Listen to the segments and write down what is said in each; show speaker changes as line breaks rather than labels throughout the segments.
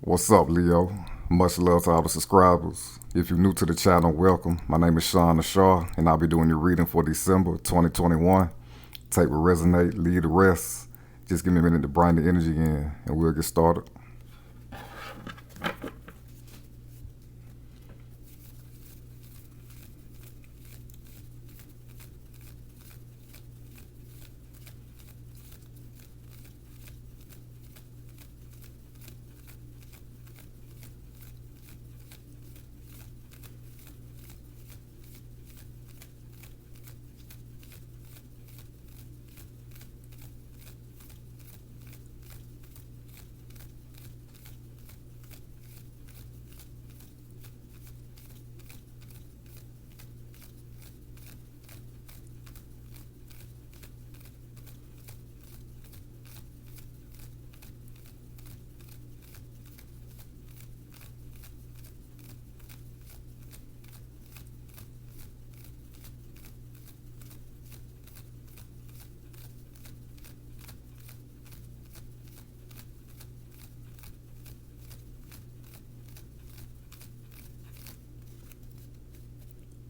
What's up, Leo? Much love to all the subscribers. If you're new to the channel, welcome. My name is Sean Ashar, and I'll be doing your reading for December 2021. Take what resonate, leave the rest. Just give me a minute to bring the energy in, and we'll get started.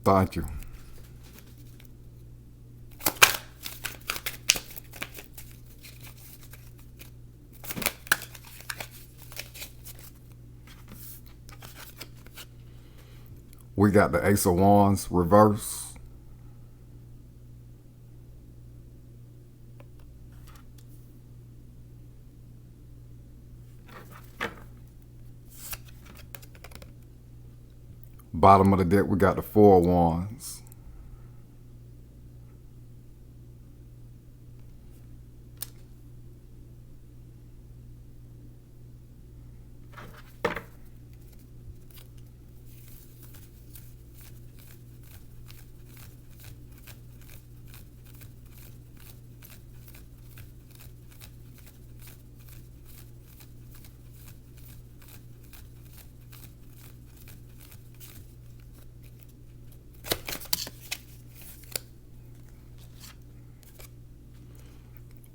Thank you. We got the Ace of Wands reverse. Bottom of the deck, we got the Four of Wands.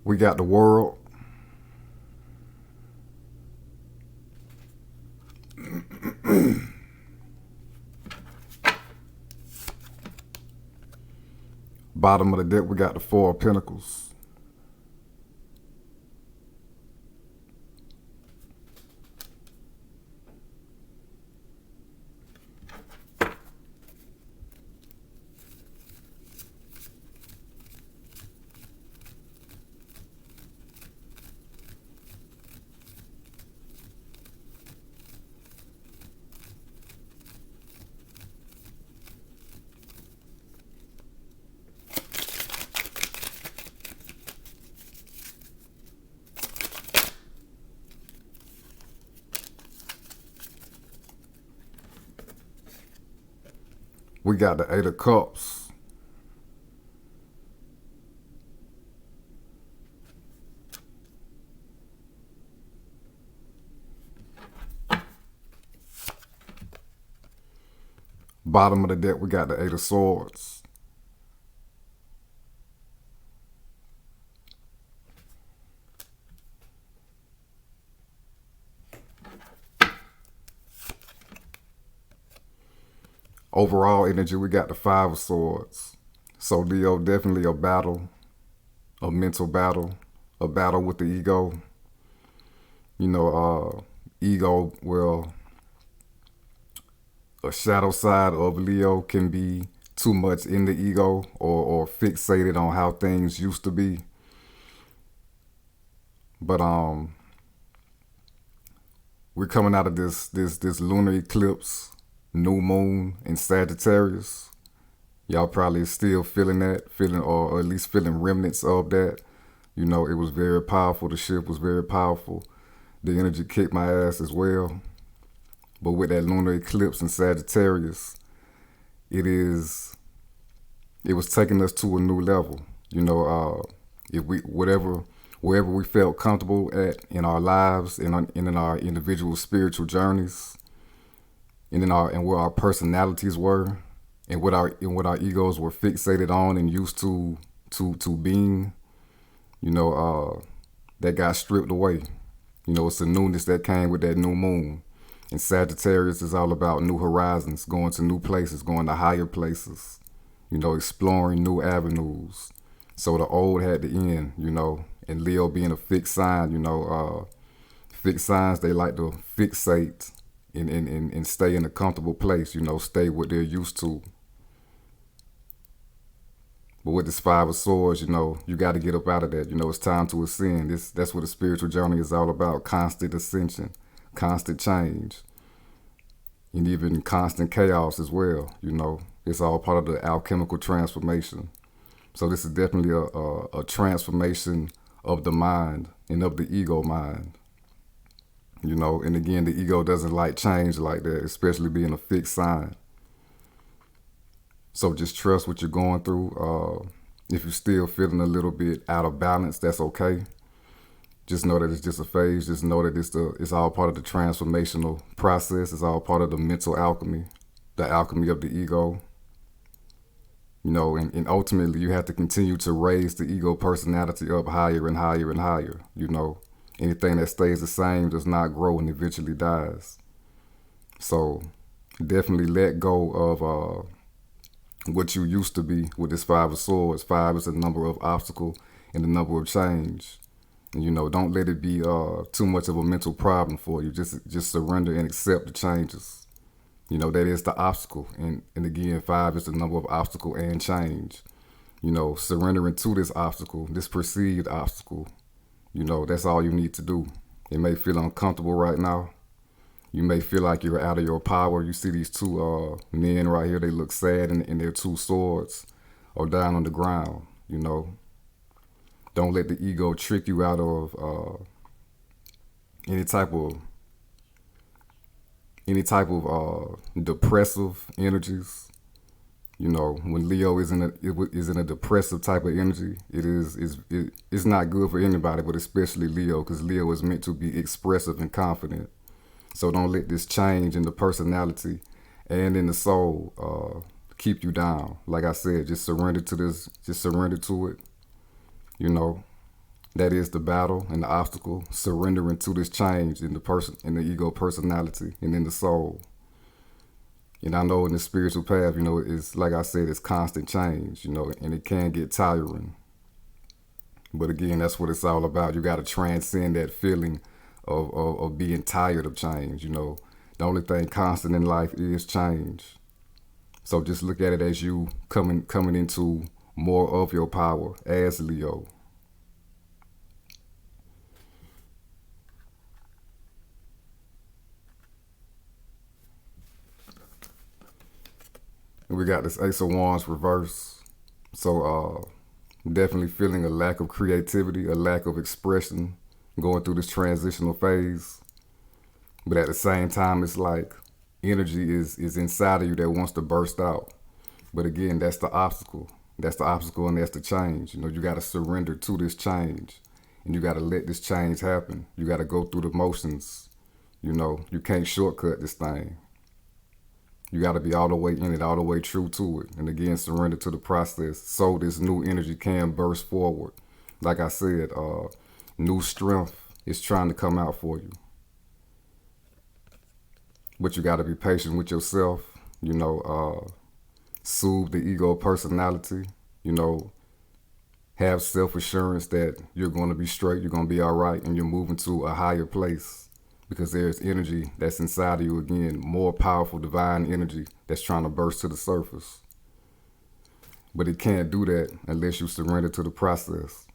We got the World. Bottom of the deck, we got the Four of Pentacles. We got the Eight of Cups. Bottom of the deck, we got the Eight of Swords. Overall energy, we got the Five of Swords. So Leo, definitely a battle, a mental battle, a battle with the ego. Ego, well, a shadow side of Leo can be too much in the ego or fixated on how things used to be. But we're coming out of this lunar eclipse, new moon in Sagittarius. Y'all probably still feeling that, or at least feeling remnants of that. You know, it was very powerful. The shift was very powerful. The energy kicked my ass as well. But with that lunar eclipse in Sagittarius, it was taking us to a new level. If we wherever we felt comfortable at in our lives and in our individual spiritual journeys, and where our personalities were, and what our egos were fixated on and used to being, that got stripped away. You know, it's the newness that came with that new moon. And Sagittarius is all about new horizons, going to new places, going to higher places, you know, exploring new avenues. So the old had to end, you know, and Leo being a fixed sign, you know, fixed signs, they like to fixate and stay in a comfortable place, you know, stay what they're used to. But with this Five of Swords, you know, you got to get up out of that. You know, it's time to ascend. That's what the spiritual journey is all about. Constant ascension, constant change, and even constant chaos as well. You know, it's all part of the alchemical transformation. So this is definitely a transformation of the mind and of the ego mind. You know, and again, the ego doesn't like change like that, especially being a fixed sign. So just trust what you're going through. If you're still feeling a little bit out of balance, that's okay. Just know that it's just a phase. Just know that it's all part of the transformational process. It's all part of the mental alchemy, the alchemy of the ego. You know, and ultimately you have to continue to raise the ego personality up higher and higher and higher. You know, anything that stays the same does not grow and eventually dies. So definitely let go of what you used to be with this Five of Swords. Five is the number of obstacle and the number of change. And, you know, don't let it be too much of a mental problem for you. Just surrender and accept the changes. You know, that is the obstacle. And again, five is the number of obstacle and change. You know, surrendering to this obstacle, this perceived obstacle, you know, that's all you need to do. It may feel uncomfortable right now. You may feel like you're out of your power. You see these two men right here, they look sad in their two swords or down on the ground, you know. Don't let the ego trick you out of any type of depressive energies. You know, when Leo is in a depressive type of energy, it's not good for anybody, but especially Leo, because Leo is meant to be expressive and confident. So don't let this change in the personality and in the soul keep you down. Like I said, just surrender to this. Just surrender to it. You know, that is the battle and the obstacle. Surrendering to this change in the ego personality, and in the soul. And I know in the spiritual path, you know, it's like I said, it's constant change. You know, and it can get tiring. But again, that's what it's all about. You got to transcend that feeling of being tired of change. You know, the only thing constant in life is change. So just look at it as you coming into more of your power as Leo. And we got this Ace of Wands reverse. So definitely feeling a lack of creativity, a lack of expression going through this transitional phase. But at the same time, it's like energy is inside of you that wants to burst out. But again, that's the obstacle. That's the obstacle and that's the change. You know, you got to surrender to this change. And you got to let this change happen. You got to go through the motions. You know, you can't shortcut this thing. You got to be all the way in it, all the way true to it. And again, surrender to the process so this new energy can burst forward. Like I said, new strength is trying to come out for you. But you got to be patient with yourself, you know, soothe the ego personality, you know, have self-assurance that you're going to be straight, you're going to be all right, and you're moving to a higher place because there's energy that's inside of you, again, more powerful divine energy that's trying to burst to the surface. But it can't do that unless you surrender to the process.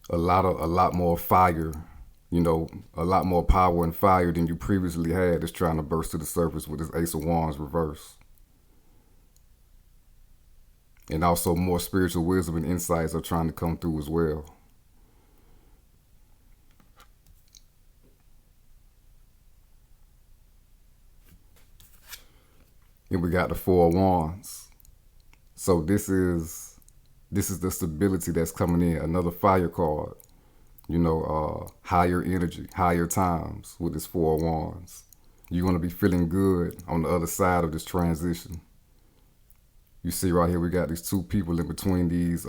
A lot more fire, you know, a lot more power and fire than you previously had is trying to burst to the surface with this Ace of Wands reverse. And also more spiritual wisdom and insights are trying to come through as well. And we got the Four of Wands. So this is the stability that's coming in. Another fire card. You know, higher energy, higher times with this Four of Wands. You're going to be feeling good on the other side of this transition. You see right here, we got these two people in between these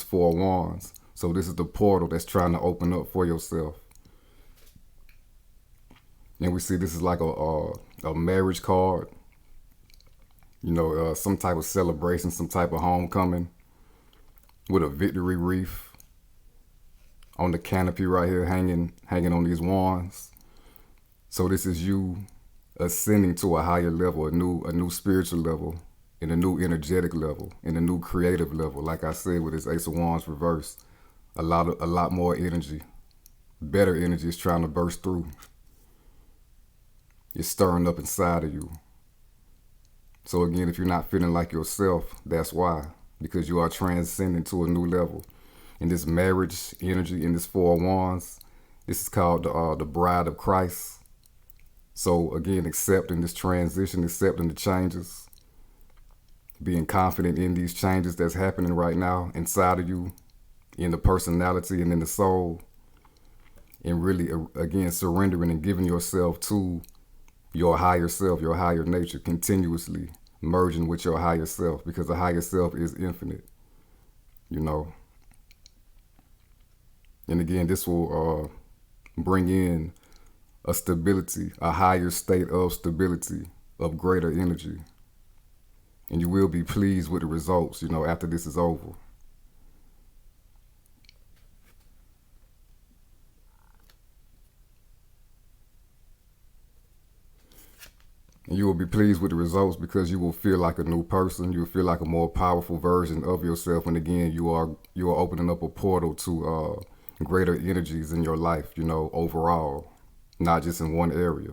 four wands. So this is the portal that's trying to open up for yourself. And we see this is like a marriage card. You know, some type of celebration, some type of homecoming with a victory wreath on the canopy right here, hanging on these wands. So this is you ascending to a higher level, a new spiritual level, and a new energetic level, and a new creative level. Like I said, with this Ace of Wands reversed, a lot more energy, better energy is trying to burst through. It's stirring up inside of you. So again, if you're not feeling like yourself, that's why, because you are transcending to a new level. In this marriage energy, in this Four of Wands, this is called the Bride of Christ. So again, accepting this transition, accepting the changes, being confident in these changes that's happening right now inside of you, in the personality and in the soul, and really, again, surrendering and giving yourself to your higher self, your higher nature, continuously merging with your higher self, because the higher self is infinite, you know. And again, this will bring in a stability, a higher state of stability, of greater energy. And you will be pleased with the results, you know, after this is over. And you will be pleased with the results because you will feel like a new person. You'll feel like a more powerful version of yourself. And again, you are opening up a portal to greater energies in your life, you know, overall, not just in one area.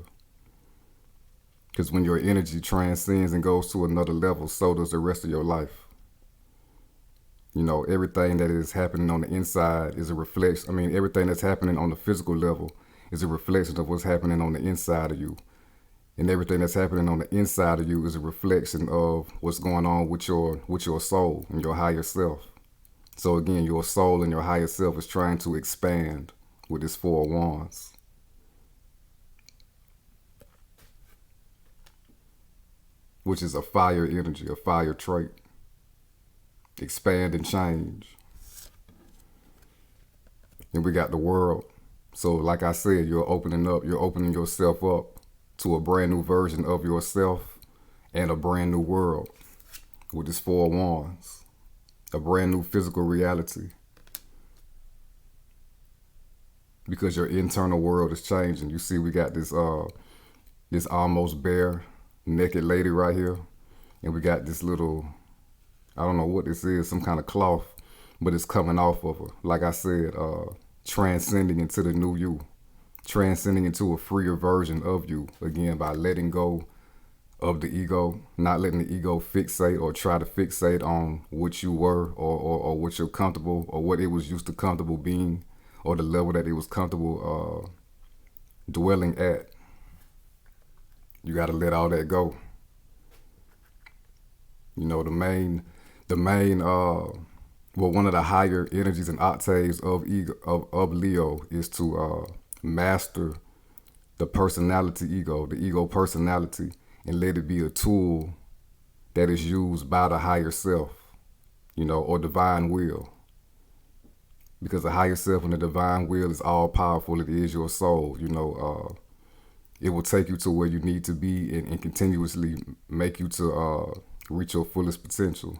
Because when your energy transcends and goes to another level, so does the rest of your life. You know, everything that is happening on the inside is a reflection. I mean, everything that's happening on the physical level is a reflection of what's happening on the inside of you. And everything that's happening on the inside of you is a reflection of what's going on with your soul and your higher self. So again, your soul and your higher self is trying to expand with this Four of Wands. Which is a fire energy, a fire trait. Expand and change. And we got the world. So like I said, you're opening yourself up to a brand new version of yourself and a brand new world with this Four of Wands. A brand new physical reality. Because your internal world is changing. You see, we got this almost bare, naked lady right here. And we got this little, I don't know what this is, some kind of cloth, but it's coming off of her. Like I said, transcending into the new you. Transcending into a freer version of you. Again, by letting go of the ego, not letting the ego fixate or try to fixate on what you were or what you're comfortable or what it was used to comfortable being or the level that it was comfortable dwelling at. You got to let all that go. You know, one of the higher energies and octaves of Leo is to master the personality ego, the ego personality, and let it be a tool that is used by the higher self, you know, or divine will. Because the higher self and the divine will is all powerful. It is your soul, you know. It will take you to where you need to be and continuously make you to reach your fullest potential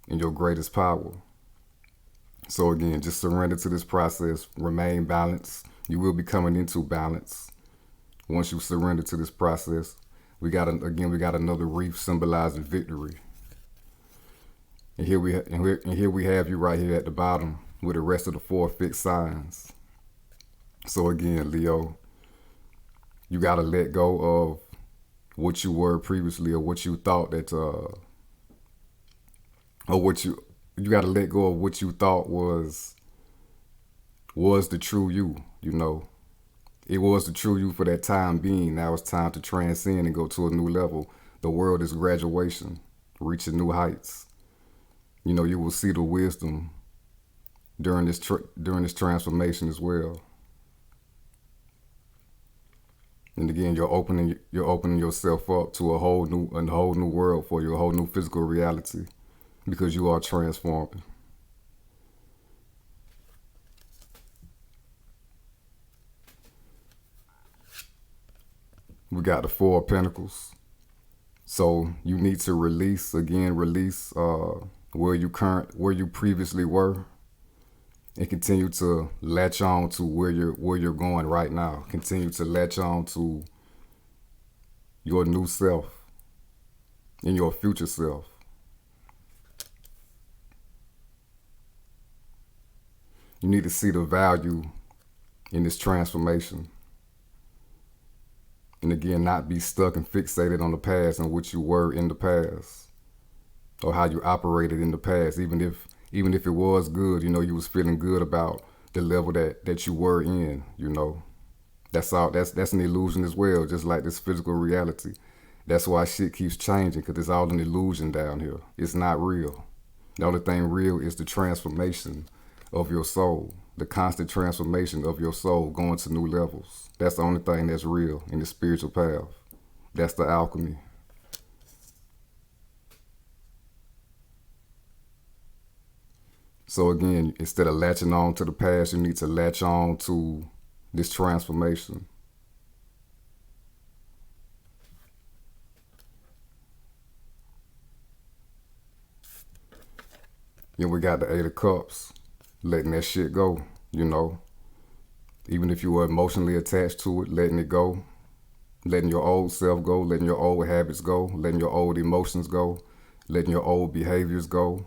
and your greatest power. So again, just surrender to this process, remain balanced. You will be coming into balance once you surrender to this process. We got another wreath symbolizing victory. And here we have you right here at the bottom with the rest of the four fixed signs. So again, Leo, you got to let go of what you were previously or what you thought that you got to let go of what you thought was the true you, you know. It was the true you for that time being. Now it's time to transcend and go to a new level. The world is graduation, reaching new heights. You know, you will see the wisdom during this transformation as well. And again, you're opening yourself up to a whole new world for you, a whole new physical reality, because you are transforming. We got the Four of Pentacles. So you need to release where you previously were, and continue to latch on to where you're going right now. Continue to latch on to your new self and your future self. You need to see the value in this transformation. And again, not be stuck and fixated on the past and what you were in the past, or how you operated in the past. Even if it was good, you was feeling good about the level that you were in. That's an illusion as well, just like this physical reality. That's why shit keeps changing, because it's all an illusion down here. It's not real. The only thing real is the transformation of your soul, the constant transformation of your soul going to new levels. That's the only thing that's real in the spiritual path. That's the alchemy. So again, instead of latching on to the past, you need to latch on to this transformation. Then we got the Eight of Cups, letting that shit go, Even if you were emotionally attached to it, letting it go. Letting your old self go, letting your old habits go, letting your old emotions go, letting your old behaviors go.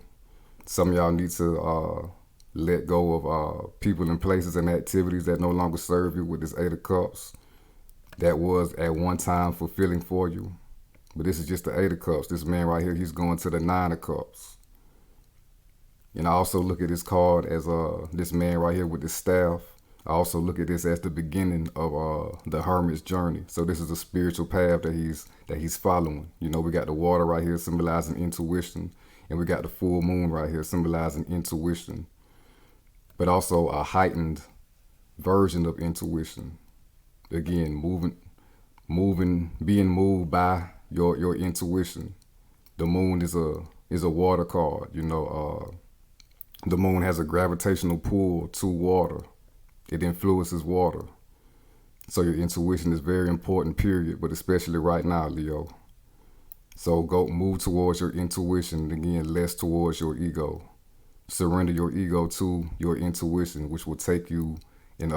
Some of y'all need to let go of people and places and activities that no longer serve you with this Eight of Cups. That was at one time fulfilling for you. But this is just the Eight of Cups. This man right here, he's going to the Nine of Cups. And I also look at this card as this man right here with this staff. I also look at this as the beginning of the hermit's journey. So this is a spiritual path that he's following. We got the water right here symbolizing intuition, and we got the full moon right here symbolizing intuition, but also a heightened version of intuition. Again, being moved by your intuition. The moon is a water card. The moon has a gravitational pull to water. It influences water. So your intuition is very important, period, but especially right now, Leo. So move towards your intuition, again, less towards your ego. Surrender your ego to your intuition, which will take you and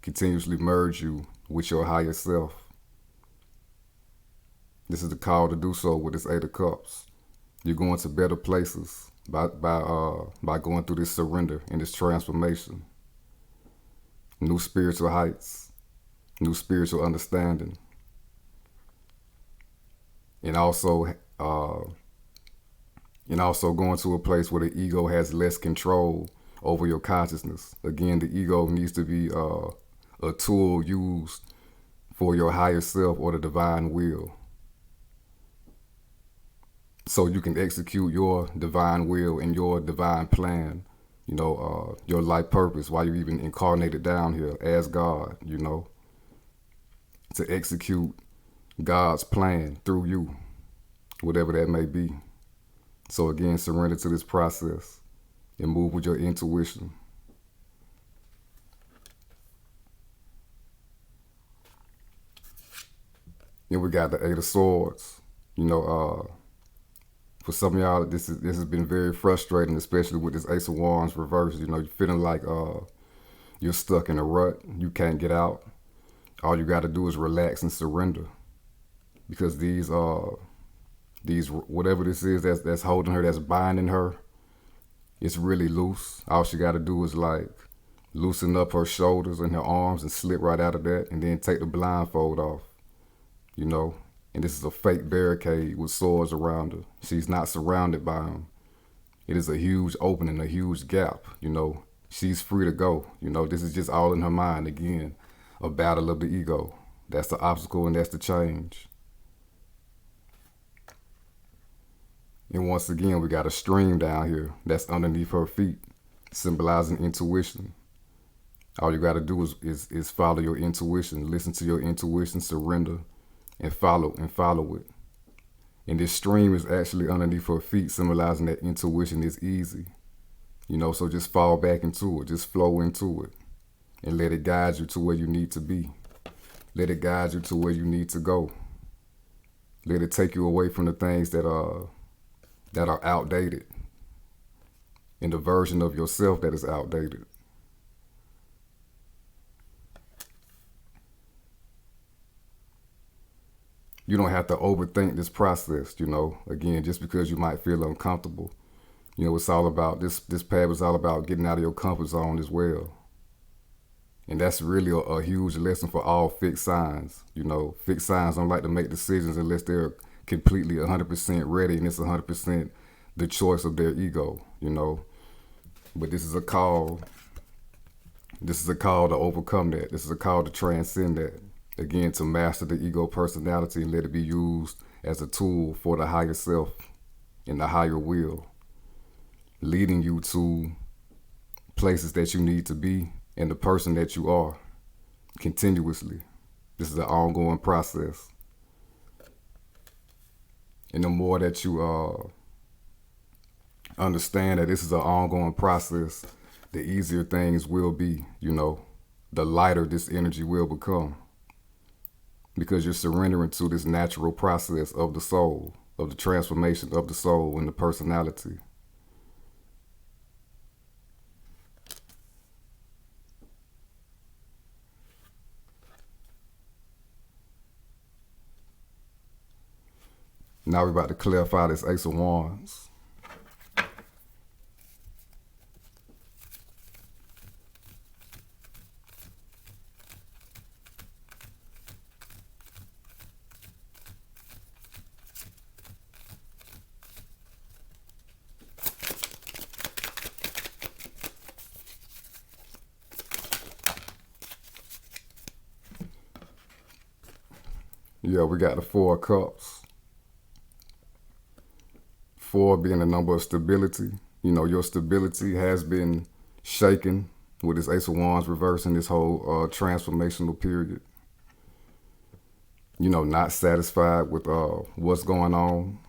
continuously merge you with your higher self. This is the call to do so with this Eight of Cups. You're going to better places by going through this surrender and this transformation. New spiritual heights, new spiritual understanding, and also going to a place where the ego has less control over your consciousness. Again, the ego needs to be a tool used for your higher self or the divine will, so you can execute your divine will and your divine plan. Your life purpose, why you even incarnated down here as God, to execute God's plan through you, whatever that may be. So again, surrender to this process and move with your intuition. Then we got the Eight of Swords. For some of y'all, this has been very frustrating, especially with this Ace of Wands reversed. You're feeling like you're stuck in a rut. You can't get out. All you got to do is relax and surrender, because these whatever this is that's holding her, that's binding her, it's really loose. All she got to do is like loosen up her shoulders and her arms and slip right out of that, and then take the blindfold off. And this is a fake barricade with swords around her. She's not surrounded by them. It is a huge opening, a huge gap. She's free to go. This is just all in her mind. Again, a battle of the ego. That's the obstacle and that's the change. And once again, we got a stream down here that's underneath her feet, symbolizing intuition. All you got to do is follow your intuition, listen to your intuition, surrender, and follow it. And this stream is actually underneath her feet, symbolizing that intuition is easy. So just fall back into it, just flow into it, and let it guide you to where you need to be. Let it guide you to where you need to go. Let it take you away from the things that are outdated, and the version of yourself that is outdated. You don't have to overthink this process, again, just because you might feel uncomfortable. It's all about this path is all about getting out of your comfort zone as well. And that's really a huge lesson for all fixed signs. Fixed signs don't like to make decisions unless they're completely 100% ready, and it's 100% the choice of their ego, But this is a call. This is a call to overcome that. This is a call to transcend that. Again, to master the ego personality and let it be used as a tool for the higher self and the higher will, leading you to places that you need to be and the person that you are continuously. This is an ongoing process. And the more that you understand that this is an ongoing process, the easier things will be, the lighter this energy will become. Because you're surrendering to this natural process of the soul, of the transformation of the soul and the personality. Now we're about to clarify this Ace of Wands. Yeah, we got the Four of Cups. 4 being the number of stability. Your stability has been shaken with this Ace of Wands reversing this whole transformational period. Not satisfied with what's going on,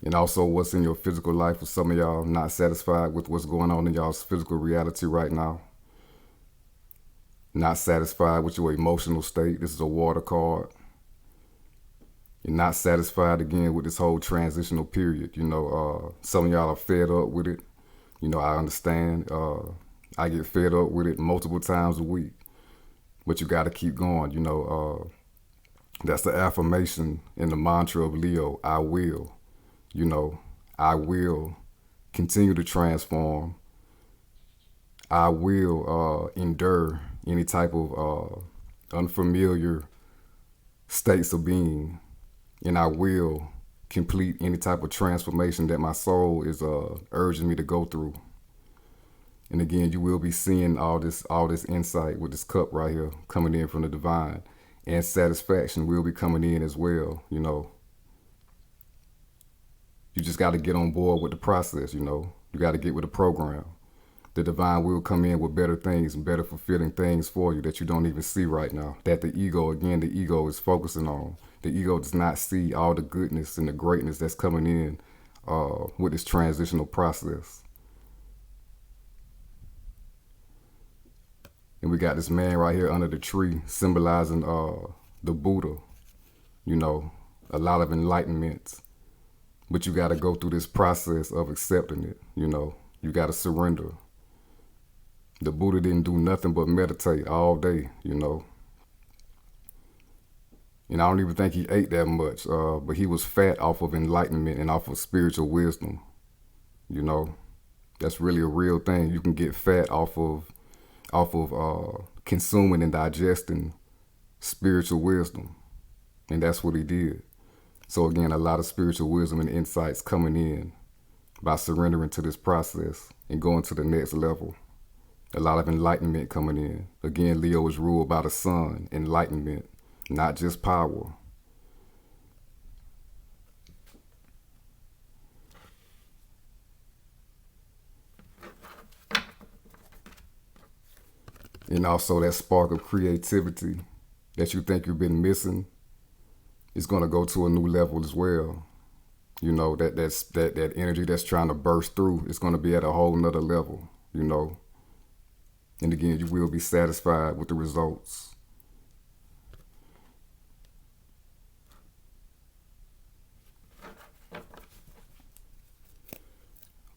and also what's in your physical life. For some of y'all, not satisfied with what's going on in y'all's physical reality right now. Not satisfied with your emotional state. This is a water card. You're not satisfied again with this whole transitional period. Some of y'all are fed up with it. I understand. I get fed up with it multiple times a week. But you got to keep going. That's the affirmation in the mantra of Leo. I will. I will continue to transform. I will endure any type of unfamiliar states of being, and I will complete any type of transformation that my soul is urging me to go through. And again, you will be seeing all this insight with this cup right here coming in from the divine, and satisfaction will be coming in as well. You just got to get on board with the process. You got to get with the program. The divine will come in with better things and better fulfilling things for you that you don't even see right now. That the ego is focusing on. The ego does not see all the goodness and the greatness that's coming in with this transitional process. And we got this man right here under the tree symbolizing the Buddha, a lot of enlightenment. But you got to go through this process of accepting it, You got to surrender. The Buddha didn't do nothing but meditate all day, And I don't even think he ate that much, but he was fat off of enlightenment and off of spiritual wisdom, That's really a real thing. You can get fat off of consuming and digesting spiritual wisdom. And that's what he did. So again, a lot of spiritual wisdom and insights coming in by surrendering to this process and going to the next level. A lot of enlightenment coming in. Again, Leo is ruled by the sun, enlightenment, not just power. And also that spark of creativity that you think you've been missing is going to go to a new level as well. You know, that energy that's trying to burst through is going to be at a whole nother level, you know. And again, you will be satisfied with the results.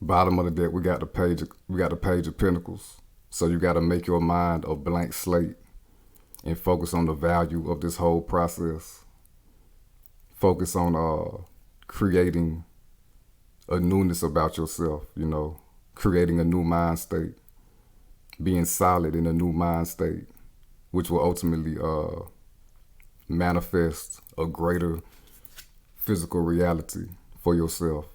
Bottom of the deck, we got the page of pentacles. So you got to make your mind a blank slate and focus on the value of this whole process. Focus on creating a newness about yourself, you know, creating a new mind state, being solid in a new mind state, which will ultimately manifest a greater physical reality for yourself.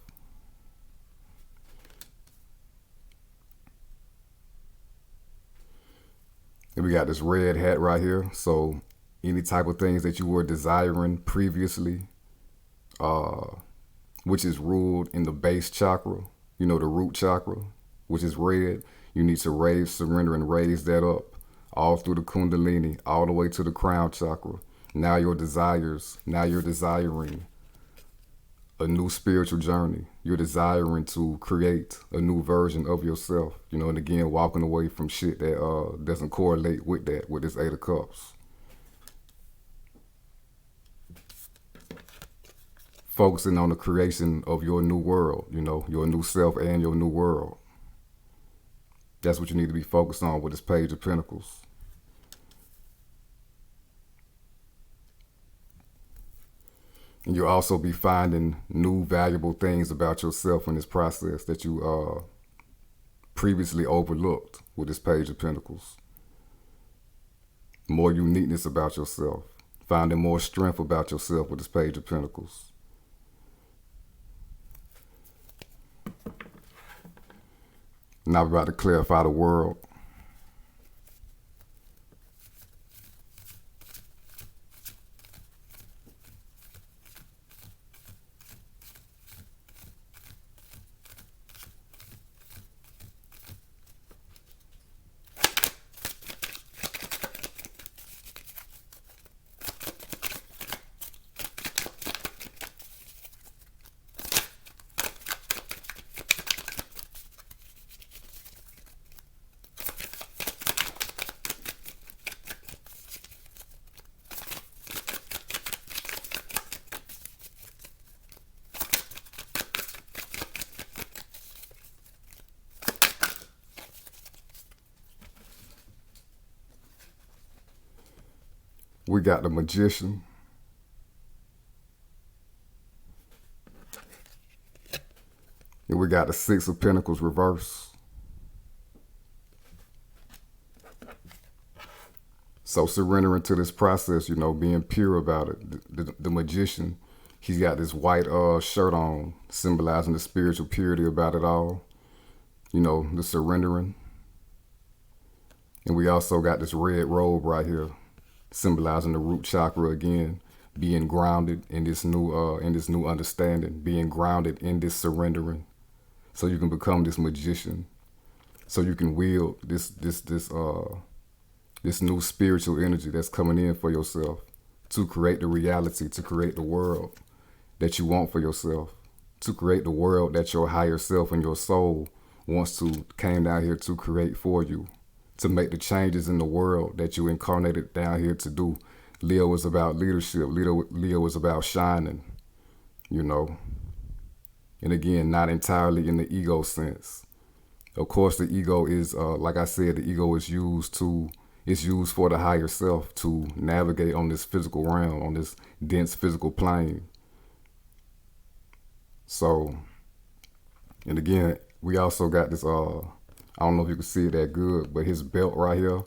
And we got this red hat right here. So any type of things that you were desiring previously, which is ruled in the base chakra, you know, the root chakra, which is red, you need to raise, surrender, and raise that up all through the kundalini, all the way to the crown chakra. Now you're desiring a new spiritual journey. You're desiring to create a new version of yourself, you know, and again, walking away from shit that doesn't correlate with that, with this Eight of Cups. Focusing on the creation of your new world, you know, your new self and your new world. That's what you need to be focused on with this Page of Pentacles. And you'll also be finding new valuable things about yourself in this process that you previously overlooked with this Page of Pentacles. More uniqueness about yourself. Finding more strength about yourself with this Page of Pentacles. Now we're about to clarify the world. We got the Magician. And we got the Six of Pentacles reverse. So surrendering to this process, you know, being pure about it. The Magician, he's got this white shirt on, symbolizing the spiritual purity about it all. You know, the surrendering. And we also got this red robe right here, symbolizing the root chakra again, being grounded in this new understanding, being grounded in this surrendering, so you can become this magician, so you can wield this new spiritual energy that's coming in for yourself to create the reality, to create the world that you want for yourself, to create the world that your higher self and your soul came down here to create for you. To make the changes in the world that you incarnated down here to do. Leo was about leadership. Leo was about shining, you know. And again, not entirely in the ego sense. Of course, the ego is, like I said, the ego is used for the higher self to navigate on this physical realm, on this dense physical plane. So, and again, we also got this, I don't know if you can see it that good, but his belt right here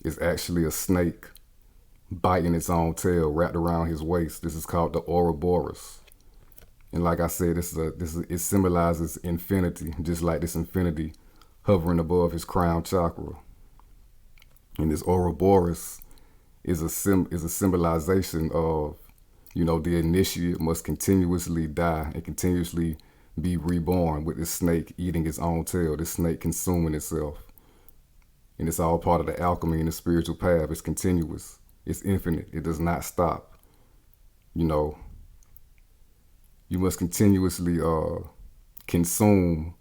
is actually a snake biting its own tail wrapped around his waist. This is called the Ouroboros. And like I said, it symbolizes infinity, just like this infinity hovering above his crown chakra. And this Ouroboros is a symbolization of, you know, the initiate must continuously die and continuously be reborn with this snake eating its own tail, this snake consuming itself. And it's all part of the alchemy in the spiritual path. It's continuous. It's infinite. It does not stop. You know, you must continuously consume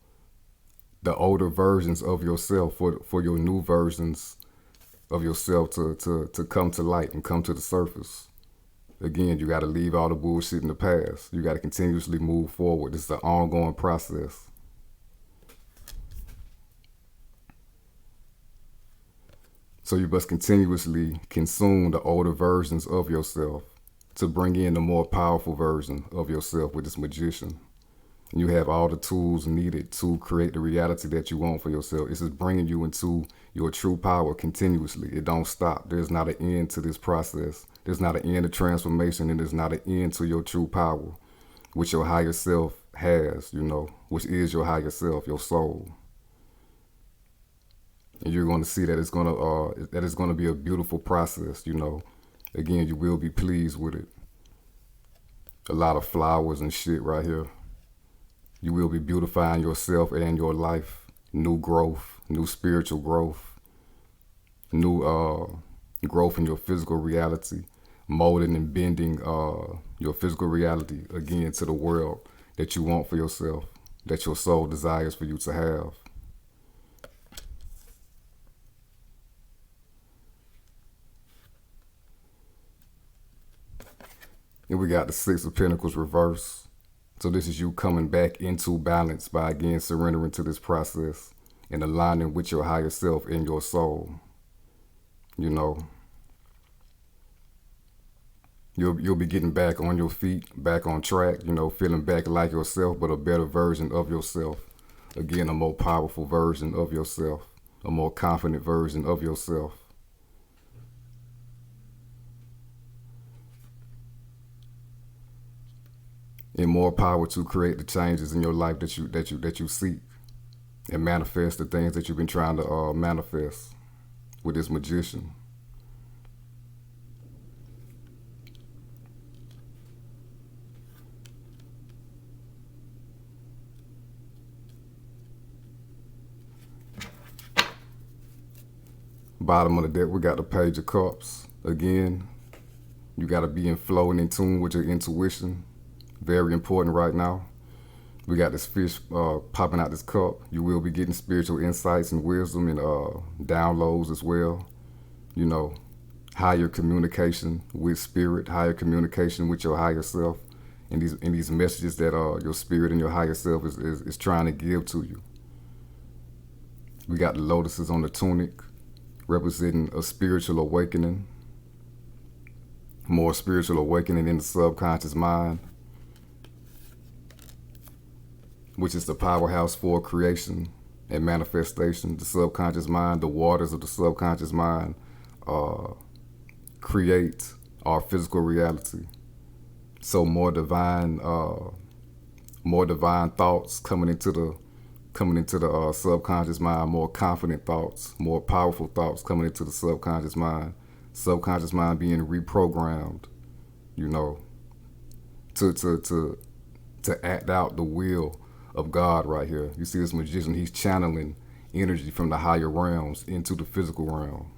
the older versions of yourself for your new versions of yourself to come to light and come to the surface. Again, you got to leave all the bullshit in the past. You got to continuously move forward. It's an ongoing process. So you must continuously consume the older versions of yourself to bring in the more powerful version of yourself with this magician. You have all the tools needed to create the reality that you want for yourself. It's just bringing you into your true power continuously. It don't stop. There's not an end to this process. There's not an end to transformation, and there's not an end to your true power, which your higher self has, which is your higher self, your soul. And you're going to see that it's going to be a beautiful process, Again, you will be pleased with it. A lot of flowers and shit right here. You will be beautifying yourself and your life. New growth, new spiritual growth, new growth in your physical reality, molding and bending your physical reality again to the world that you want for yourself, that your soul desires for you to have. And we got the Six of Pentacles reversed. So this is you coming back into balance by again surrendering to this process and aligning with your higher self and your soul. You'll be getting back on your feet, back on track, feeling back like yourself, but a better version of yourself. Again, a more powerful version of yourself, a more confident version of yourself. And more power to create the changes in your life that you seek, and manifest the things that you've been trying to manifest with this magician. Bottom of the deck, we got the Page of Cups. Again, you got to be in flow and in tune with your intuition. Very important right now. We got this fish popping out this cup. You will be getting spiritual insights and wisdom and downloads as well. Higher communication with spirit, higher communication with your higher self, and these messages that your spirit and your higher self is trying to give to you. We got the lotuses on the tunic, representing a spiritual awakening, more spiritual awakening in the subconscious mind, which is the powerhouse for creation and manifestation. The subconscious mind, the waters of the subconscious mind, create our physical reality. So more divine thoughts coming into the subconscious mind, more confident thoughts, more powerful thoughts coming into the subconscious mind. Subconscious mind being reprogrammed, to act out the will of God right here. You see this magician, he's channeling energy from the higher realms into the physical realm.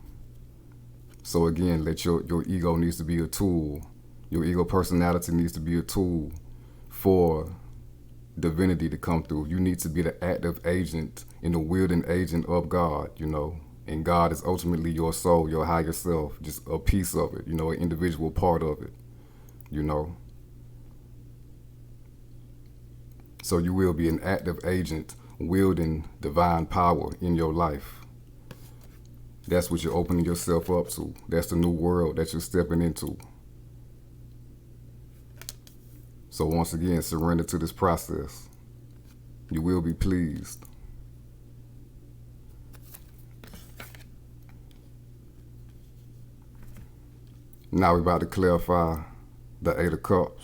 So again, your ego needs to be a tool. Your ego personality needs to be a tool for divinity to come through. You need to be the active agent and the wielding agent of God, and God is ultimately your soul, your higher self, just a piece of it, an individual part of it, So you will be an active agent wielding divine power in your life. That's what you're opening yourself up to. That's the new world that you're stepping into. So once again, surrender to this process. You will be pleased. Now we're about to clarify the Eight of Cups.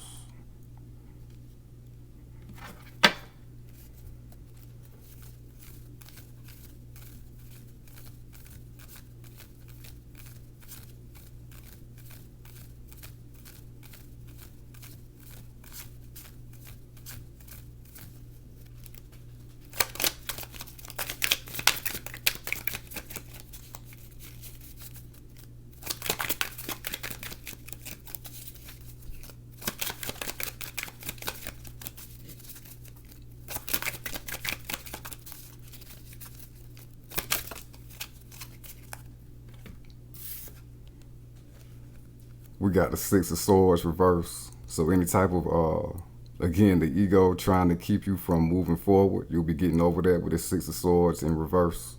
We got the Six of Swords reverse. So any type of again, the ego trying to keep you from moving forward, you'll be getting over that with the Six of Swords in reverse.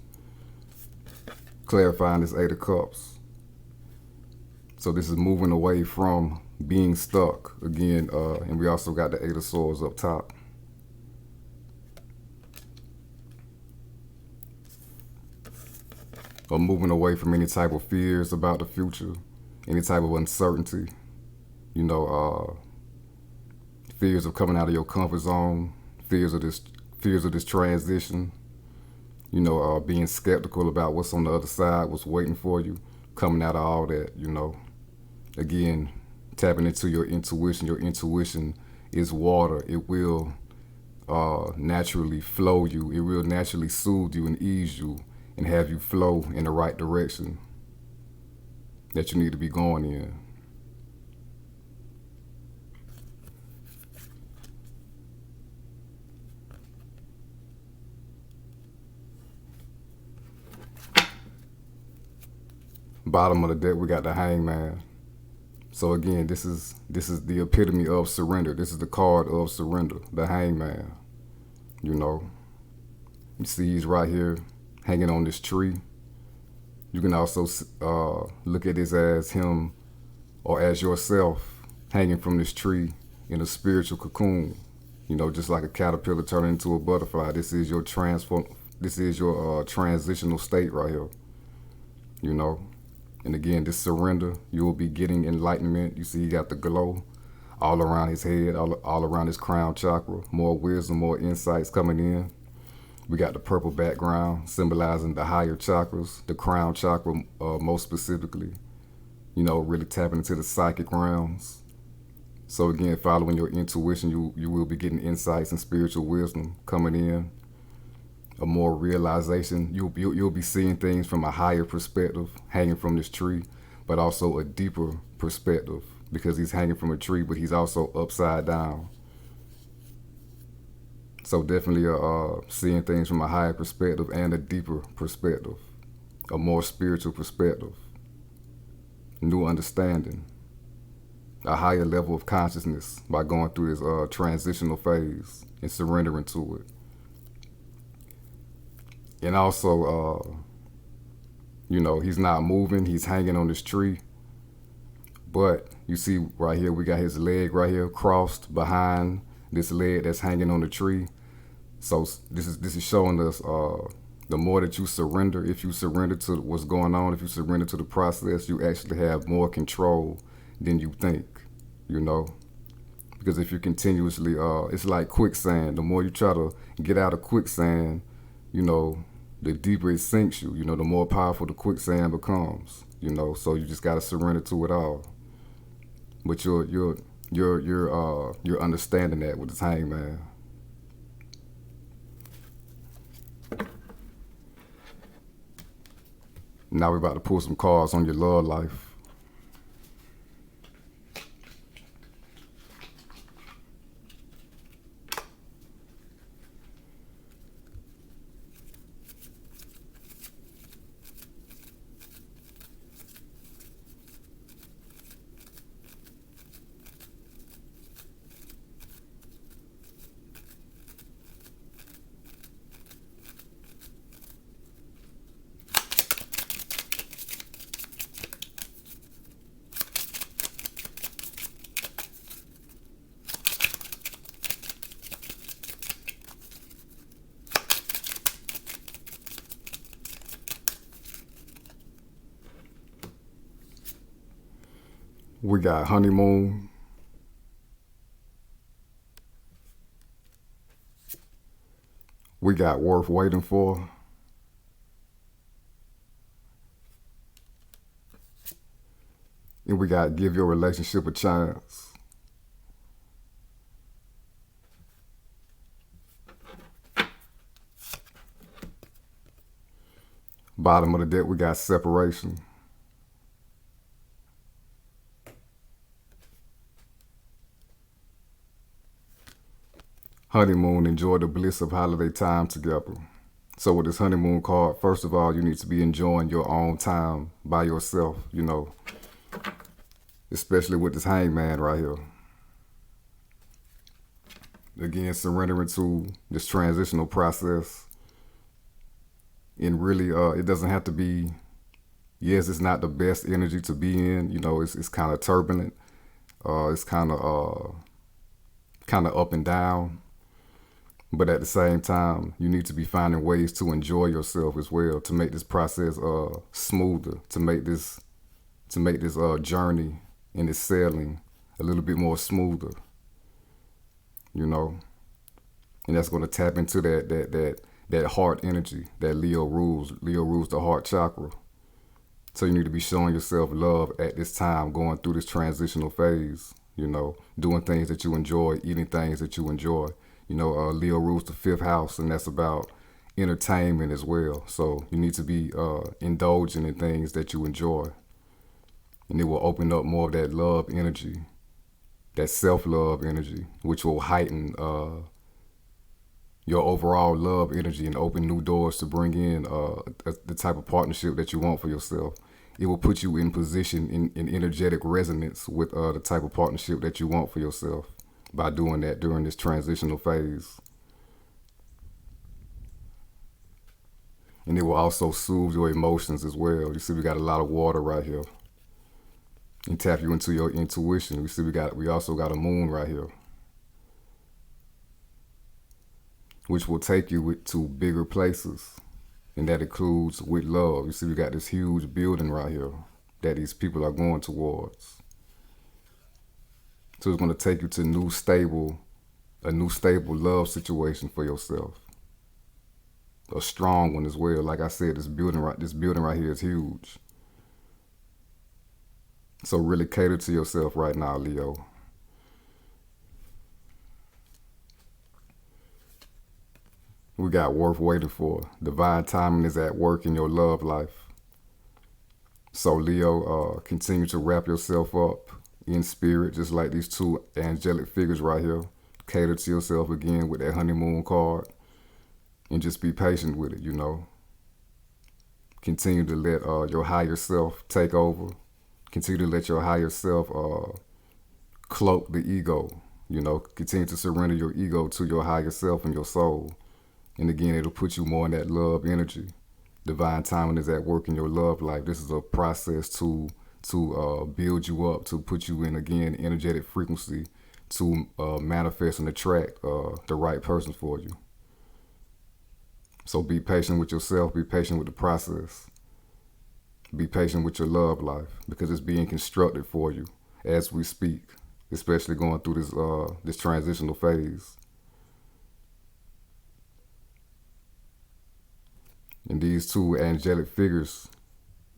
Clarifying this Eight of Cups. So this is moving away from being stuck again, and we also got the Eight of Swords up top. Or moving away from any type of fears about the future, any type of uncertainty, you know, fears of coming out of your comfort zone, fears of this transition, you know, being skeptical about what's on the other side, what's waiting for you, coming out of all that, you know. Again, tapping into your intuition. Your intuition is water. It will naturally flow you. It will naturally soothe you and ease you and have you flow in the right direction that you need to be going in. Bottom of the deck, we got the Hangman. So again, this is the epitome of surrender. This is the card of surrender, the Hangman. You know, you see he's right here hanging on this tree. You can also look at this as him or as yourself hanging from this tree in a spiritual cocoon. You know, just like a caterpillar turning into a butterfly. This is your transitional state right here. You know. And again, this surrender, you will be getting enlightenment. You see he got the glow all around his head, all around his crown chakra. More wisdom, more insights coming in. We got the purple background symbolizing the higher chakras, the crown chakra most specifically. You know, really tapping into the psychic realms. So again, following your intuition, you will be getting insights and spiritual wisdom coming in. A more realization. You'll be seeing things from a higher perspective, hanging from this tree, but also a deeper perspective because he's hanging from a tree, but he's also upside down. So definitely seeing things from a higher perspective and a deeper perspective, a more spiritual perspective, new understanding, a higher level of consciousness by going through this transitional phase and surrendering to it. And also, you know, he's not moving. He's hanging on this tree. But you see right here, we got his leg right here crossed behind this leg that's hanging on the tree. So this is showing us the more that you surrender, if you surrender to what's going on, if you surrender to the process, you actually have more control than you think, you know. Because if you continuously, it's like quicksand. The more you try to get out of quicksand, you know, the deeper it sinks you, you know, the more powerful the quicksand becomes, you know, so you just got to surrender to it all. But you're understanding that with this Hangman. Now we're about to pull some cards on your love life. We got honeymoon. We got worth waiting for. And we got give your relationship a chance. Bottom of the deck, we got separation. Honeymoon, enjoy the bliss of holiday time together. So with this honeymoon card, first of all, you need to be enjoying your own time by yourself, you know. especially with this Hangman right here. Again, surrendering to this transitional process. And really, it doesn't have to be, yes, it's not the best energy to be in. You know, it's kind of turbulent. It's kind of up and down. But at the same time, you need to be finding ways to enjoy yourself as well, to make this process smoother, to make this journey and this sailing a little bit more smoother. You know, and that's going to tap into that heart energy that Leo rules. Leo rules the heart chakra. So you need to be showing yourself love at this time, going through this transitional phase. You know, doing things that you enjoy, eating things that you enjoy. You know, Leo rules the fifth house, and that's about entertainment as well. So you need to be indulging in things that you enjoy, and it will open up more of that love energy, that self-love energy, which will heighten your overall love energy and open new doors to bring in the type of partnership that you want for yourself. It will put you in position in energetic resonance with the type of partnership that you want for yourself by doing that during this transitional phase. And it will also soothe your emotions as well. You see, we got a lot of water right here. And tap you into your intuition. We see we also got a moon right here, which will take you to bigger places. And that includes with love. You see, we got this huge building right here that these people are going towards. So it's going to take you to a new stable love situation for yourself. A strong one as well. Like I said, this building right here is huge. So really cater to yourself right now, Leo. We got worth waiting for. Divine timing is at work in your love life. So Leo, continue to wrap yourself up in spirit, just like these two angelic figures right here. Cater to yourself again with that honeymoon card, and just be patient with it, you know. Continue to let your higher self take over. Continue to let your higher self cloak the ego, you know. Continue to surrender your ego to your higher self and your soul. And again, it'll put you more in that love energy. Divine timing is at work in your love life. This is a process to build you up, to put you in, again, energetic frequency, to manifest and attract the right person for you. So be patient with yourself. Be patient with the process. Be patient with your love life, because it's being constructed for you as we speak, especially going through this transitional phase. And these two angelic figures,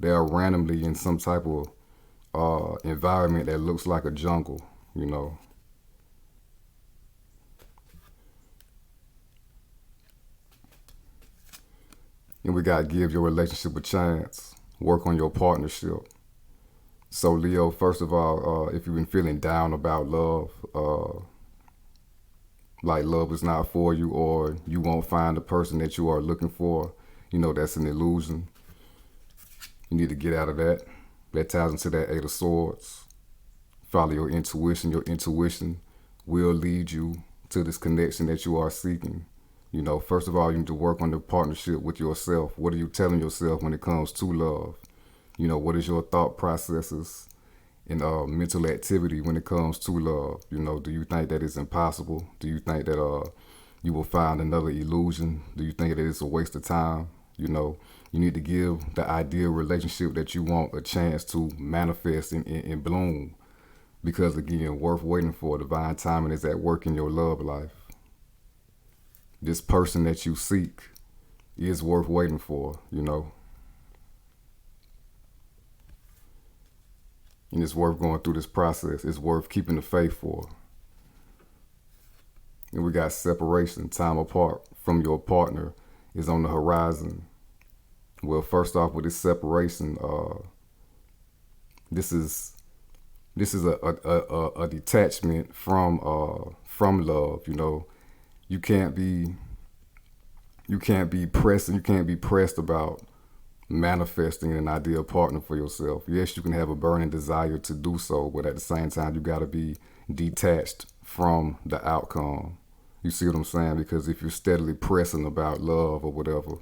they are randomly in some type of environment that looks like a jungle, you know. And we got to give your relationship a chance. Work on your partnership. So Leo, first of all, if you've been feeling down about love, like love is not for you, or you won't find the person that you are looking for, you know, that's an illusion. You need to get out of that. That ties into that Eight of Swords. Follow your intuition. Your intuition will lead you to this connection that you are seeking. You know, first of all, you need to work on the partnership with yourself. What are you telling yourself when it comes to love? You know, what is your thought processes and mental activity when it comes to love? You know, do you think that it's impossible? Do you think that you will find another illusion? Do you think that it's a waste of time? You know, you need to give the ideal relationship that you want a chance to manifest and bloom. Because again, worth waiting for. Divine timing is at work in your love life. This person that you seek is worth waiting for, you know. And it's worth going through this process. It's worth keeping the faith for. And we got separation, time apart from your partner is on the horizon. Well, first off, with this separation, this is a detachment from love. You know, you can't be pressed about manifesting an ideal partner for yourself. Yes, you can have a burning desire to do so, but at the same time, you got to be detached from the outcome. You see what I'm saying? Because if you're steadily pressing about love or whatever,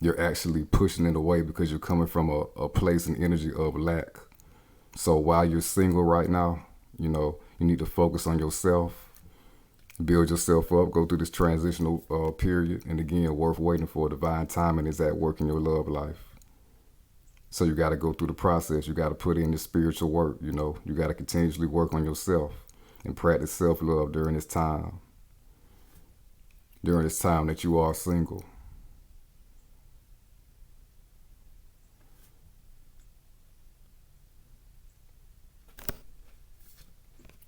you're actually pushing it away because you're coming from a place and energy of lack. So while you're single right now, you need to focus on yourself, build yourself up, go through this transitional period. And again, worth waiting for. Divine timing is at work in your love life. So you got to go through the process. You got to put in the spiritual work. You got to continuously work on yourself and practice self-love during this time. During this time that you are single.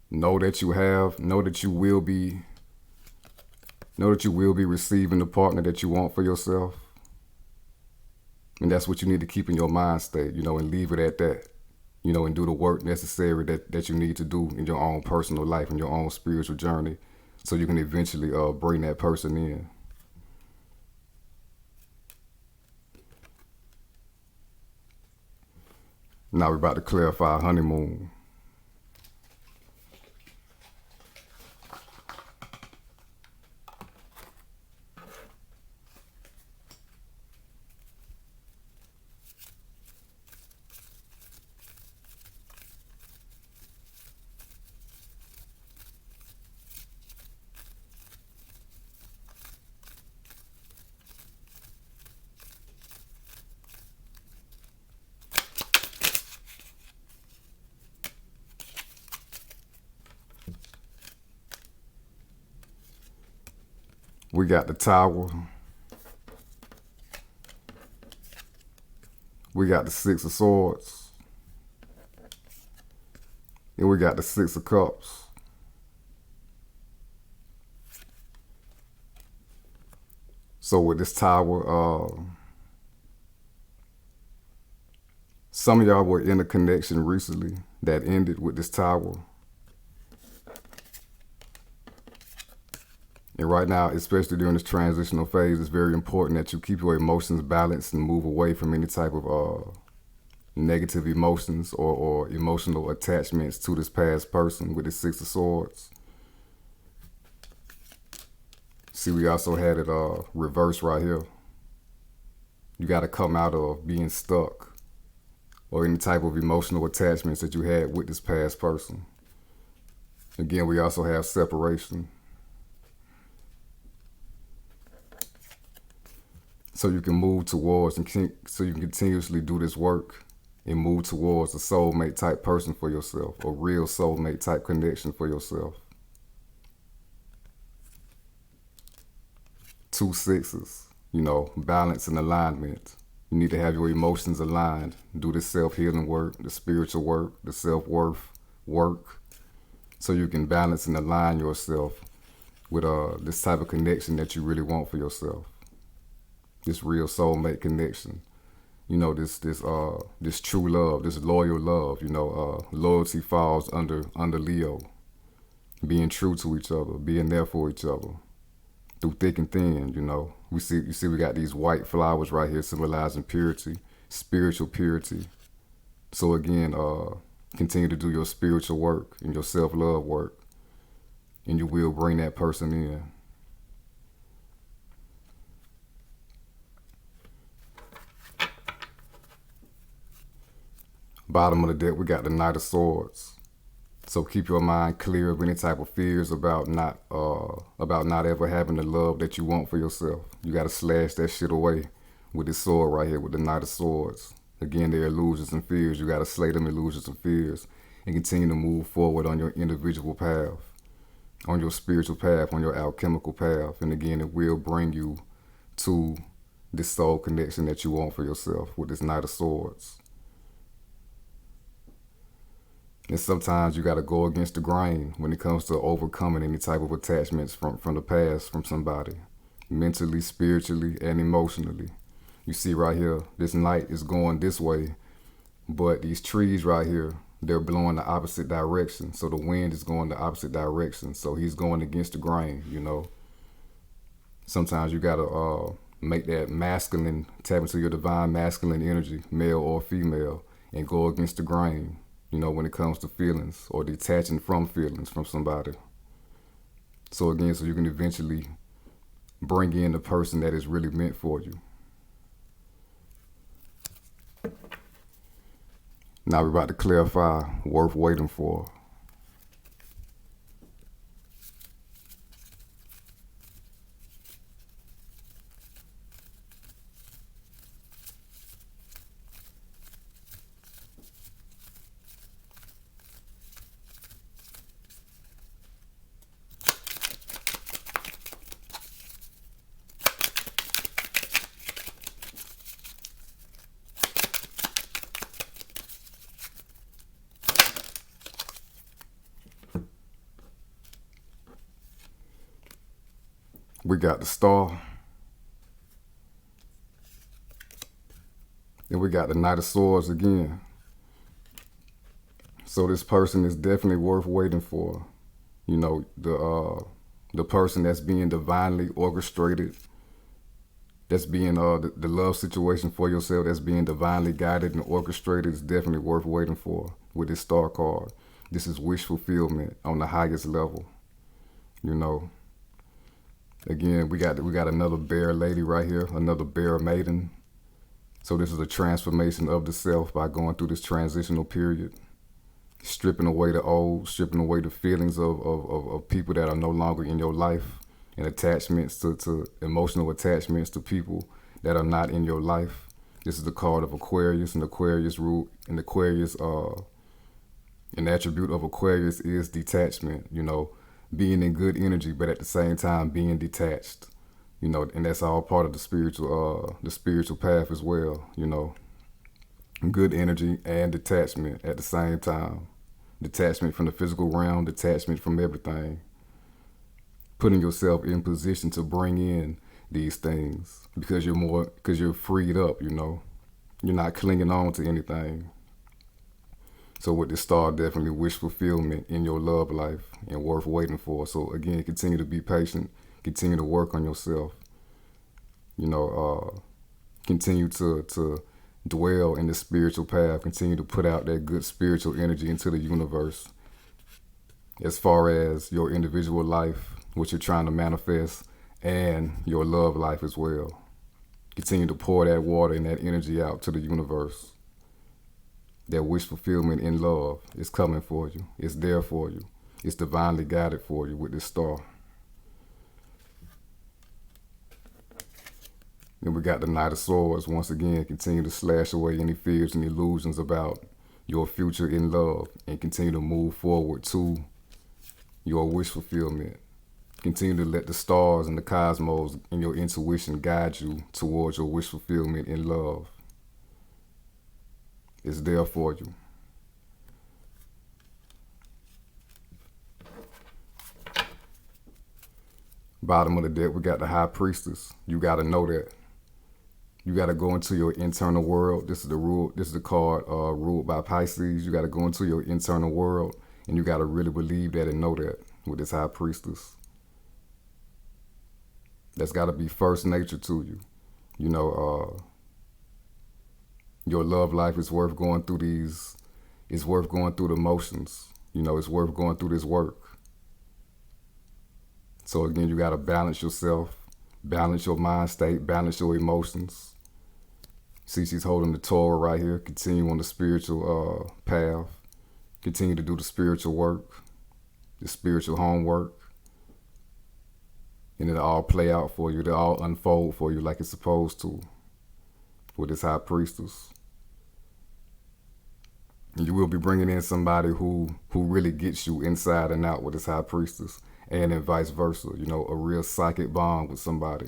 Know that you will be receiving the partner that you want for yourself. And that's what you need to keep in your mind state, and leave it at that, and do the work necessary that you need to do in your own personal life, in your own spiritual journey, so you can eventually bring that person in. Now we're about to clarify honeymoon. We got the Tower. We got the Six of Swords. And we got the Six of Cups. So with this Tower, some of y'all were in a connection recently that ended with this Tower. And right now, especially during this transitional phase, it's very important that you keep your emotions balanced and move away from any type of negative emotions or emotional attachments to this past person with the Six of Swords. See, we also had it reversed right here. You got to come out of being stuck or any type of emotional attachments that you had with this past person. Again, we also have separation. So you can move towards so you can continuously do this work and move towards a soulmate type person for yourself, a real soulmate type connection for yourself. 2 sixes, balance and alignment. You need to have your emotions aligned. Do the self-healing work, the spiritual work, the self-worth work, so you can balance and align yourself with this type of connection that you really want for yourself. This real soulmate connection, this true love, this loyal love. Loyalty falls under Leo. Being true to each other, being there for each other, through thick and thin. You see, we got these white flowers right here symbolizing purity, spiritual purity. So again, continue to do your spiritual work and your self-love work, and you will bring that person in. Bottom of the deck, we got the Knight of Swords. So keep your mind clear of any type of fears about not ever having the love that you want for yourself. You got to slash that shit away with this sword right here with the Knight of Swords. Again, there are illusions and fears. You got to slay them illusions and fears and continue to move forward on your individual path, on your spiritual path, on your alchemical path. And again, it will bring you to this soul connection that you want for yourself with this Knight of Swords. And sometimes you got to go against the grain when it comes to overcoming any type of attachments from the past from somebody, mentally, spiritually, and emotionally. You see right here, this knight is going this way, but these trees right here, they're blowing the opposite direction. So the wind is going the opposite direction. So he's going against the grain, Sometimes you got to make that masculine, tap into your divine masculine energy, male or female, and go against the grain, when it comes to feelings or detaching from feelings from somebody. So again, so you can eventually bring in the person that is really meant for you. Now we're about to clarify worth waiting for. We got the Star. And we got the Knight of Swords again. So this person is definitely worth waiting for. The person that's being divinely orchestrated, that's being the love situation for yourself, that's being divinely guided and orchestrated, is definitely worth waiting for with this Star card. This is wish fulfillment on the highest level. Again, we got another bear lady right here, another bear maiden. So this is a transformation of the self by going through this transitional period, stripping away the old, stripping away the feelings of people that are no longer in your life, and attachments to emotional attachments to people that are not in your life. This is the card of Aquarius, and Aquarius rule, and Aquarius, an attribute of Aquarius is detachment, being in good energy, but at the same time being detached, and that's all part of the spiritual path as well, good energy and detachment at the same time. Detachment from the physical realm, detachment from everything. Putting yourself in position to bring in these things because you're freed up, You're not clinging on to anything. So with this Star, definitely wish fulfillment in your love life and worth waiting for. So again, continue to be patient, continue to work on yourself, continue to dwell in the spiritual path, continue to put out that good spiritual energy into the universe. As far as your individual life, what you're trying to manifest, and your love life as well. Continue to pour that water and that energy out to the universe. That wish fulfillment in love is coming for you. It's there for you. It's divinely guided for you with this Star. Then we got the Knight of Swords. Once again, continue to slash away any fears and illusions about your future in love and continue to move forward to your wish fulfillment. Continue to let the stars and the cosmos and your intuition guide you towards your wish fulfillment in love. It's there for you. Bottom of the deck, we got the High Priestess. You got to know that. You got to go into your internal world. This is the rule. This is the card ruled by Pisces. You got to go into your internal world, and you got to really believe that and know that with this High Priestess. That's got to be first nature to you. Your love life is worth going through these. It's worth going through the motions. It's worth going through this work. So again, you got to balance yourself, balance your mind state, balance your emotions. See, she's holding the Torah right here. Continue on the spiritual path. Continue to do the spiritual work, the spiritual homework. And it'll all play out for you. It'll all unfold for you like it's supposed to with this High Priestess. And you will be bringing in somebody who really gets you inside and out with this High Priestess. And then vice versa, a real psychic bond with somebody.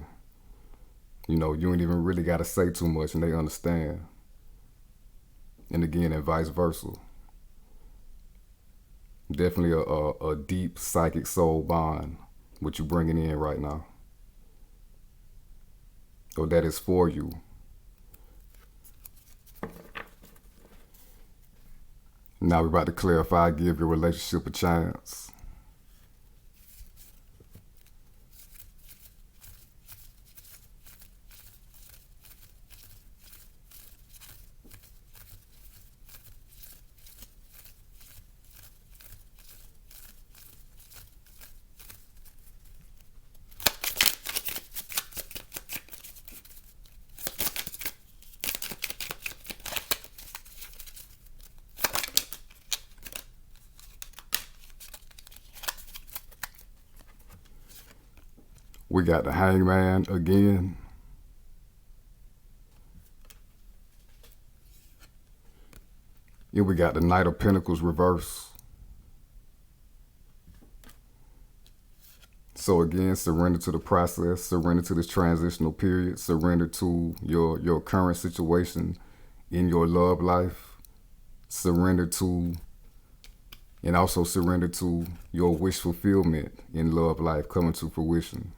You ain't even really got to say too much and they understand. And again, and vice versa. Definitely a deep psychic soul bond, what you bringing in right now. So that is for you. Now we're about to clarify, give your relationship a chance. We got the Hangman again. And we got the Knight of Pentacles reverse. So again, surrender to the process, surrender to this transitional period, surrender to your current situation in your love life, surrender to, and also surrender to your wish fulfillment in love life coming to fruition.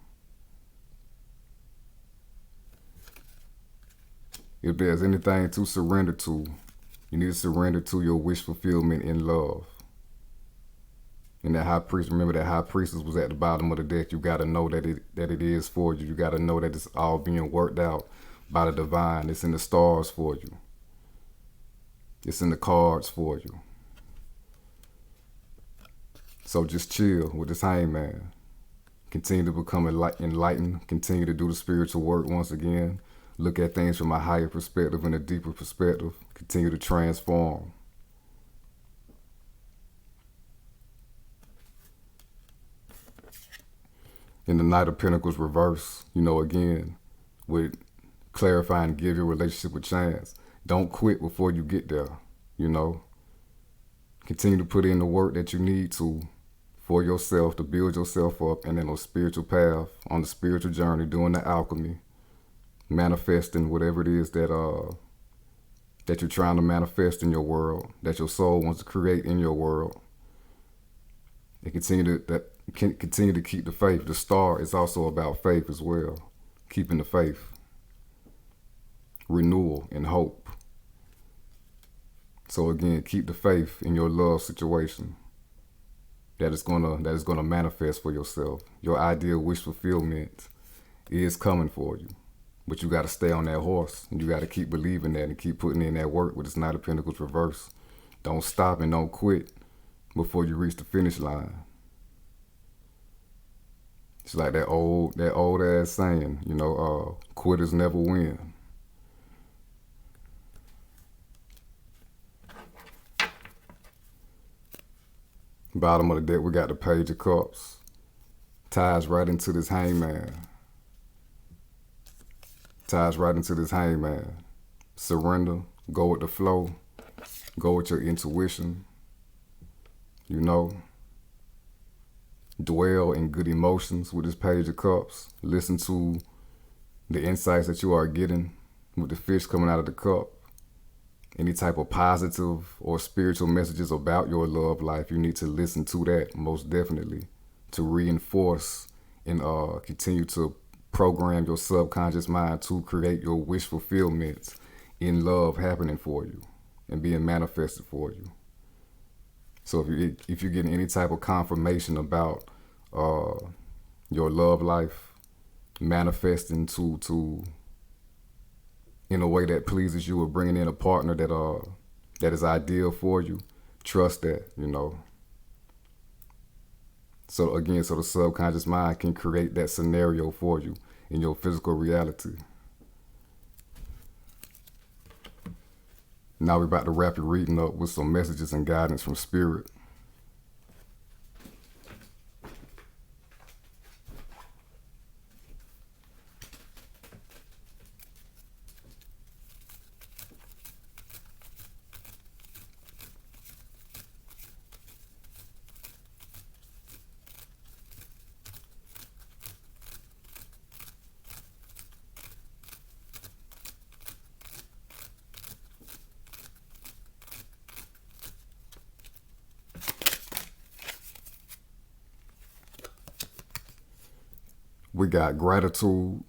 If there's anything to surrender to, you need to surrender to your wish fulfillment in love. And that high priest, remember that high priestess was at the bottom of the deck. You got to know that it is for you. You got to know that it's all being worked out by the divine. It's in the stars for you. It's in the cards for you. So just chill with this Hangman. Continue to become enlightened. Continue to do the spiritual work once again. Look at things from a higher perspective and a deeper perspective. Continue to transform. In the Knight of Pentacles reverse, again, with clarifying, give your relationship a chance. Don't quit before you get there, Continue to put in the work that you need to for yourself, to build yourself up, and then on a spiritual path, on the spiritual journey, doing the alchemy, manifesting whatever it is that you're trying to manifest in your world, that your soul wants to create in your world. And continue to keep the faith. The star is also about faith as well. Keeping the faith. Renewal and hope. So again, keep the faith in your love situation. That is gonna manifest for yourself. Your ideal wish fulfillment is coming for you. But you gotta stay on that horse, and you gotta keep believing that and keep putting in that work with this Knight of Pentacles reverse. Don't stop and don't quit before you reach the finish line. It's like that old ass saying, quitters never win. Bottom of the deck, we got the Page of Cups. Ties right into this Hangman. Surrender, go with the flow, go with your intuition, Dwell in good emotions with this Page of Cups. Listen to the insights that you are getting with the fish coming out of the cup. Any type of positive or spiritual messages about your love life, you need to listen to that most definitely to reinforce and continue to program your subconscious mind to create your wish fulfillment in love happening for you and being manifested for you. So if you're getting any type of confirmation about your love life manifesting to in a way that pleases you, or bringing in a partner that is ideal for you, trust that, So again, so the subconscious mind can create that scenario for you in your physical reality. Now we're about to wrap your reading up with some messages and guidance from Spirit. We got gratitude.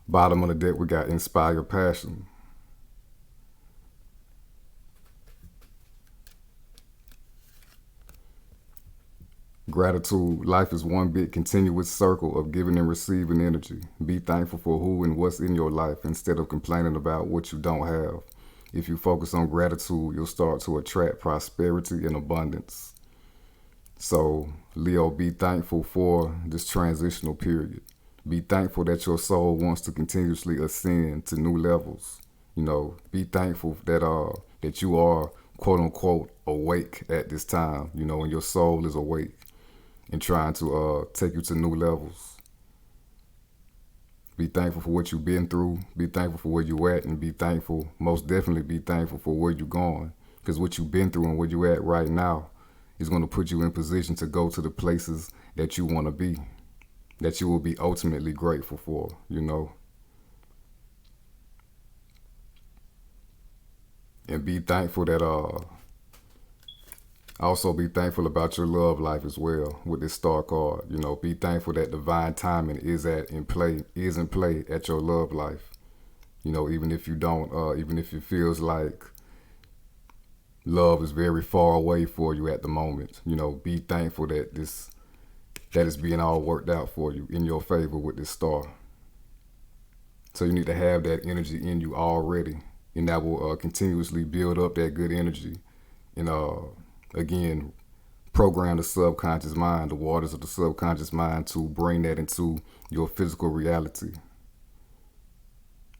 Bottom of the deck, we got inspire passion. Gratitude, life is one big continuous circle of giving and receiving energy. Be thankful for who and what's in your life instead of complaining about what you don't have. If you focus on gratitude, you'll start to attract prosperity and abundance. So, Leo, be thankful for this transitional period. Be thankful that your soul wants to continuously ascend to new levels. Be thankful that you are quote unquote awake at this time, you know, and your soul is awake and trying to take you to new levels. Be thankful for what you've been through. Be thankful for where you at, and be thankful, most definitely be thankful for where you're going. Because what you've been through and where you're at right now is going to put you in position to go to the places that you want to be, that you will be ultimately grateful for, you know. And be thankful that also be thankful about your love life as well with this star card. You know, be thankful that divine timing is in play at your love life. You know, even if you don't, even if it feels like love is very far away for you at the moment, you know, be thankful that that is being all worked out for you in your favor with this star. So you need to have that energy in you already, and that will continuously build up that good energy. And again, program the subconscious mind, the waters of the subconscious mind, to bring that into your physical reality.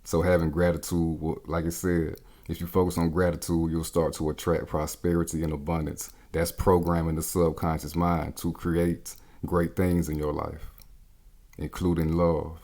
So having gratitude, like I said, if you focus on gratitude, you'll start to attract prosperity and abundance. That's programming the subconscious mind to create great things in your life, including love.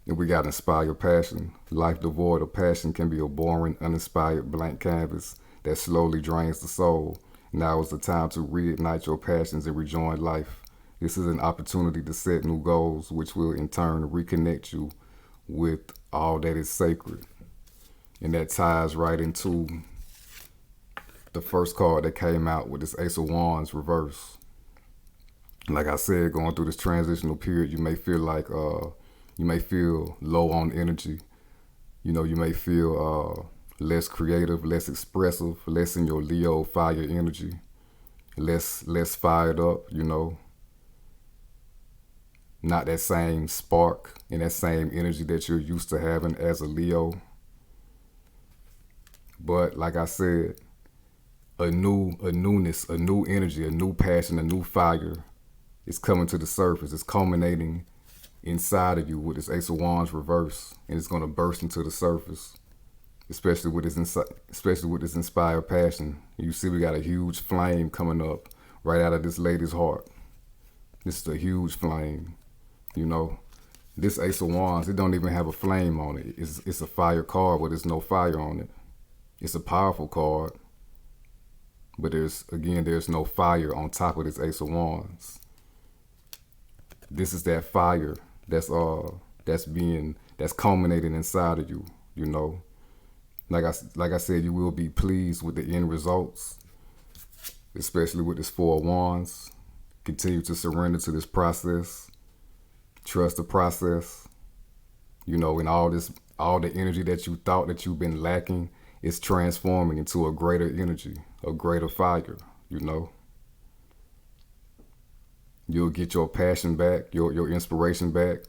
And we got inspired passion. Life devoid of passion can be a boring, uninspired blank canvas that slowly drains the soul. Now is the time to reignite your passions and rejoin life. This is an opportunity to set new goals, which will in turn reconnect you with all that is sacred. And that ties right into the first card that came out with this Ace of Wands reverse. Like I said, going through this transitional period, you may feel like you may feel low on energy. You know, you may feel less creative, less expressive, less in your Leo fire energy, less fired up, you know. Not that same spark and that same energy that you're used to having as a Leo. But like I said, a newness, a new energy, a new passion, a new fire is coming to the surface. It's culminating inside of you with this Ace of Wands reverse, and it's going to burst into the surface, especially with this inspired passion. You see, we got a huge flame coming up right out of this lady's heart. This is a huge flame, you know. This Ace of Wands, it don't even have a flame on it. It's a fire card, but there's no fire on it. It's a powerful card, but there's no fire on top of this Ace of Wands. This is that fire that's culminating inside of you, you know. Like I said, you will be pleased with the end results, especially with this Four of Wands. Continue to surrender to this process. Trust the process. You know, and all the energy that you thought that you've been lacking is transforming into a greater energy, a greater fire, you know. You'll get your passion back, your inspiration back,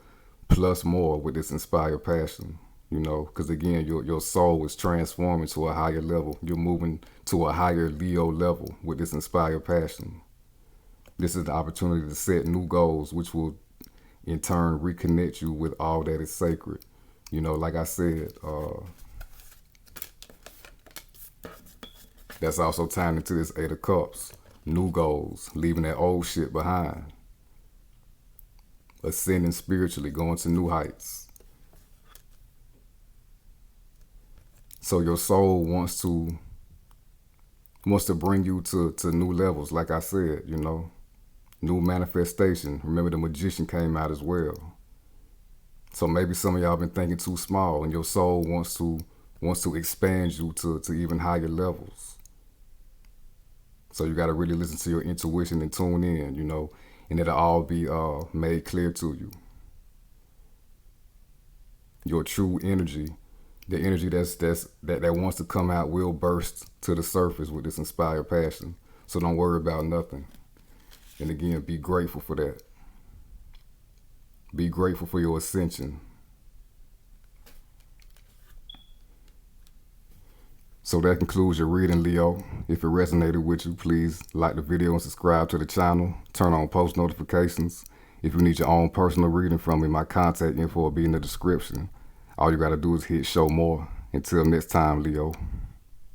plus more with this inspired passion, you know, because again, your soul is transforming to a higher level. You're moving to a higher Leo level with this inspired passion. This is the opportunity to set new goals, which will in turn reconnect you with all that is sacred. You know, like I said, that's also tied into this Eight of Cups. New goals, leaving that old shit behind. Ascending spiritually, going to new heights. So your soul wants to bring you to new levels, like I said, you know. New manifestation. Remember, the Magician came out as well. So maybe some of y'all been thinking too small, and your soul wants to expand you to even higher levels. So you got to really listen to your intuition and tune in, you know, and it'll all be made clear to you. Your true energy, the energy that wants to come out, will burst to the surface with this inspired passion. So don't worry about nothing. And again, be grateful for that. Be grateful for your ascension. So that concludes your reading, Leo. If it resonated with you, please like the video and subscribe to the channel. Turn on post notifications. If you need your own personal reading from me, my contact info will be in the description. All you gotta do is hit show more. Until next time, Leo.